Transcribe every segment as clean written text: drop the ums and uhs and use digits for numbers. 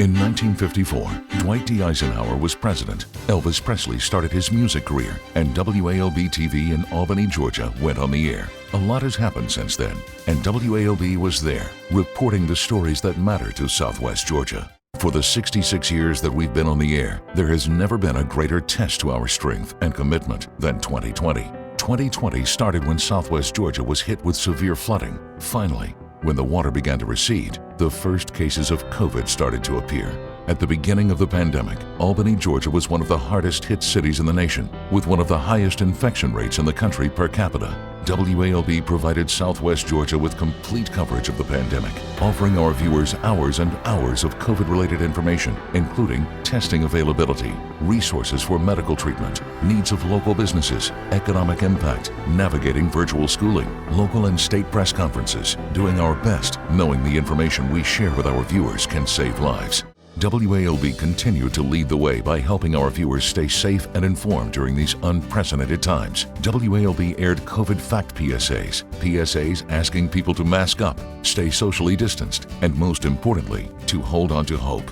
In 1954, Dwight D. Eisenhower was president. Elvis Presley started his music career, and WALB TV in Albany, Georgia went on the air. A lot has happened since then, and WALB was there, reporting the stories that matter to Southwest Georgia. For the 66 years that we've been on the air, there has never been a greater test to our strength and commitment than 2020. 2020 started when Southwest Georgia was hit with severe flooding. Finally, when the water began to recede, the first cases of COVID started to appear. At the beginning of the pandemic, Albany, Georgia was one of the hardest hit cities in the nation, with one of the highest infection rates in the country per capita. WALB provided Southwest Georgia with complete coverage of the pandemic, offering our viewers hours and hours of COVID-related information, including testing availability, resources for medical treatment, needs of local businesses, economic impact, navigating virtual schooling, local and state press conferences, doing our best knowing the information we share with our viewers can save lives. WALB continued to lead the way by helping our viewers stay safe and informed during these unprecedented times. WALB aired COVID fact PSAs asking people to mask up, stay socially distanced, and most importantly, to hold on to hope.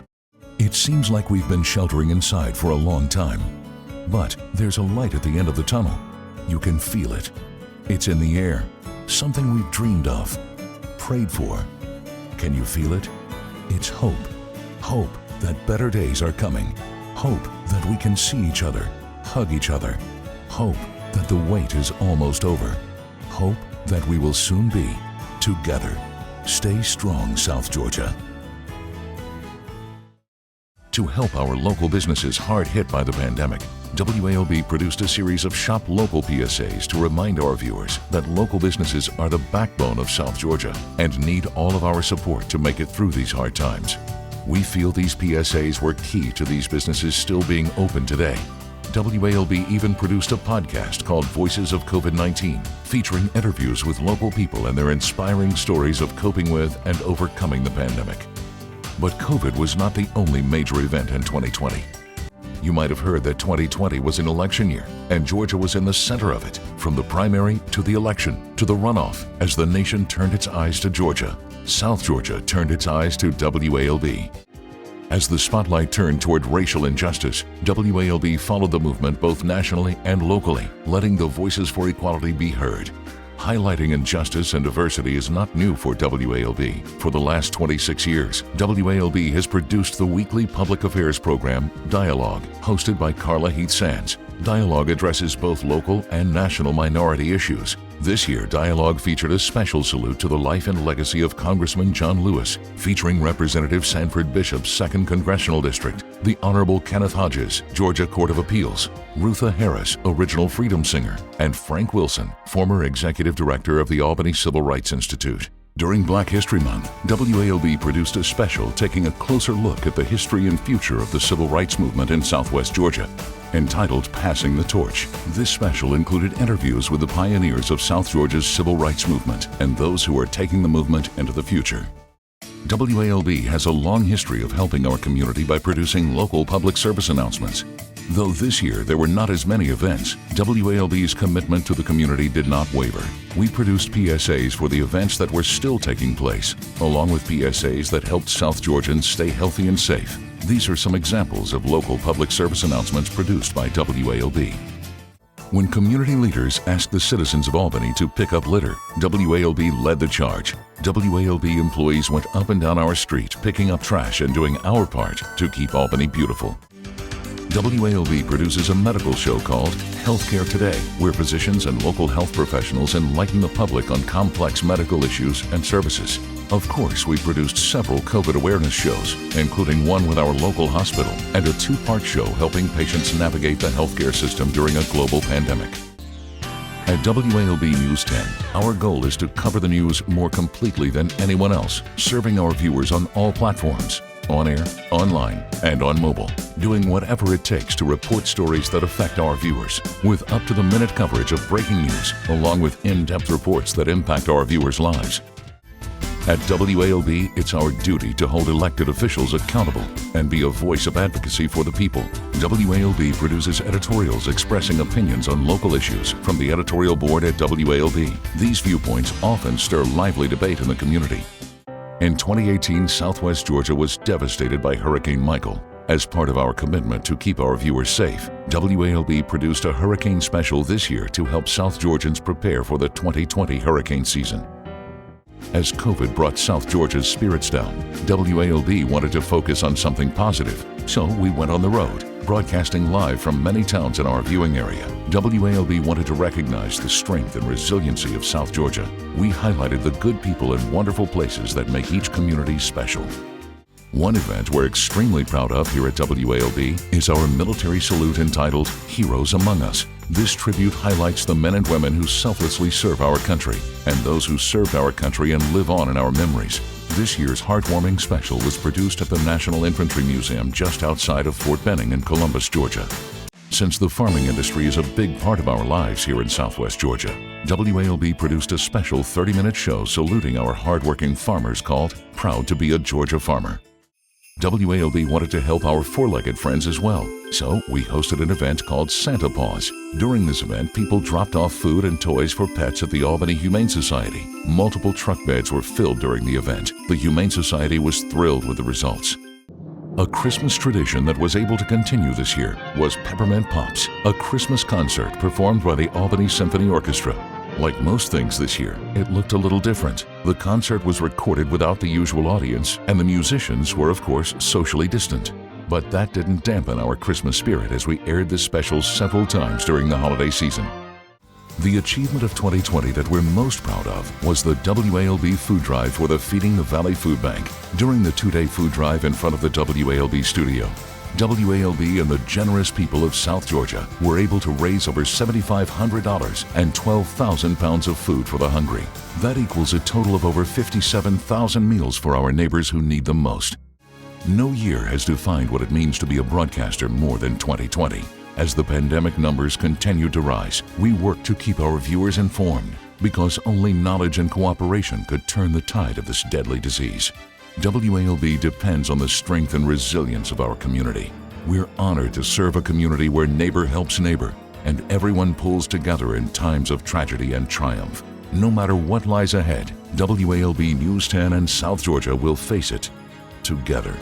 It seems like we've been sheltering inside for a long time, but there's a light at the end of the tunnel. You can feel it. It's in the air, something we've dreamed of, prayed for. Can you feel it? It's hope. Hope that better days are coming. Hope that we can see each other, hug each other. Hope that the wait is almost over. Hope that we will soon be together. Stay strong, South Georgia. To help our local businesses hard hit by the pandemic, WALB produced a series of Shop Local PSAs to remind our viewers that local businesses are the backbone of South Georgia and need all of our support to make it through these hard times. We feel these PSAs were key to these businesses still being open today. WALB even produced a podcast called Voices of COVID-19, featuring interviews with local people and their inspiring stories of coping with and overcoming the pandemic. But COVID was not the only major event in 2020. You might have heard that 2020 was an election year, and Georgia was in the center of it, from the primary to the election to the runoff. As the nation turned its eyes to Georgia, South Georgia turned its eyes to WALB. As the spotlight turned toward racial injustice, WALB followed the movement both nationally and locally, letting the voices for equality be heard. Highlighting injustice and diversity is not new for WALB. For the last 26 years, WALB has produced the weekly public affairs program, Dialogue, hosted by Carla Heath Sands. Dialogue addresses both local and national minority issues. This year, Dialogue featured a special salute to the life and legacy of Congressman John Lewis, featuring Representative Sanford Bishop's 2nd Congressional District, the Honorable Kenneth Hodges, Georgia Court of Appeals, Rutha Harris, original Freedom Singer, and Frank Wilson, former Executive Director of the Albany Civil Rights Institute. During Black History Month, WALB produced a special taking a closer look at the history and future of the civil rights movement in Southwest Georgia. Entitled Passing the Torch, this special included interviews with the pioneers of South Georgia's civil rights movement and those who are taking the movement into the future. WALB has a long history of helping our community by producing local public service announcements. Though this year there were not as many events, WALB's commitment to the community did not waver. We produced PSAs for the events that were still taking place, along with PSAs that helped South Georgians stay healthy and safe. These are some examples of local public service announcements produced by WALB. When community leaders asked the citizens of Albany to pick up litter, WALB led the charge. WALB employees went up and down our street picking up trash and doing our part to keep Albany beautiful. WALB produces a medical show called Healthcare Today, where physicians and local health professionals enlighten the public on complex medical issues and services. Of course, we produced several COVID awareness shows, including one with our local hospital and a 2-part show helping patients navigate the healthcare system during a global pandemic. At WALB News 10, our goal is to cover the news more completely than anyone else, serving our viewers on all platforms, on air, online, and on mobile, doing whatever it takes to report stories that affect our viewers, with up-to-the-minute coverage of breaking news, along with in-depth reports that impact our viewers' lives. At WALB, it's our duty to hold elected officials accountable and be a voice of advocacy for the people. WALB produces editorials expressing opinions on local issues from the editorial board at WALB. These viewpoints often stir lively debate in the community. In 2018, Southwest Georgia was devastated by Hurricane Michael. As part of our commitment to keep our viewers safe, WALB produced a hurricane special this year to help South Georgians prepare for the 2020 hurricane season. As COVID brought South Georgia's spirits down, WALB wanted to focus on something positive, so we went on the road, broadcasting live from many towns in our viewing area. WALB wanted to recognize the strength and resiliency of South Georgia. We highlighted the good people and wonderful places that make each community special. One event we're extremely proud of here at WALB is our military salute entitled Heroes Among Us. This tribute highlights the men and women who selflessly serve our country and those who served our country and live on in our memories. This year's heartwarming special was produced at the National Infantry Museum just outside of Fort Benning in Columbus, Georgia. Since the farming industry is a big part of our lives here in Southwest Georgia, WALB produced a special 30-minute show saluting our hardworking farmers called Proud to be a Georgia Farmer. WALB wanted to help our four-legged friends as well, so we hosted an event called Santa Paws. During this event, people dropped off food and toys for pets at the Albany Humane Society. Multiple truck beds were filled during the event. The Humane Society was thrilled with the results. A Christmas tradition that was able to continue this year was Peppermint Pops, a Christmas concert performed by the Albany Symphony Orchestra. Like most things this year, it looked a little different. The concert was recorded without the usual audience, and the musicians were, of course, socially distant. But that didn't dampen our Christmas spirit as we aired this special several times during the holiday season. The achievement of 2020 that we're most proud of was the WALB food drive for the Feeding the Valley Food Bank. During the two-day food drive in front of the WALB studio, WALB and the generous people of South Georgia were able to raise over $7,500 and 12,000 pounds of food for the hungry. That equals a total of over 57,000 meals for our neighbors who need them most. No year has defined what it means to be a broadcaster more than 2020. As the pandemic numbers continued to rise, we worked to keep our viewers informed because only knowledge and cooperation could turn the tide of this deadly disease. WALB depends on the strength and resilience of our community. We're honored to serve a community where neighbor helps neighbor and everyone pulls together in times of tragedy and triumph. No matter what lies ahead, WALB News 10 and South Georgia will face it together.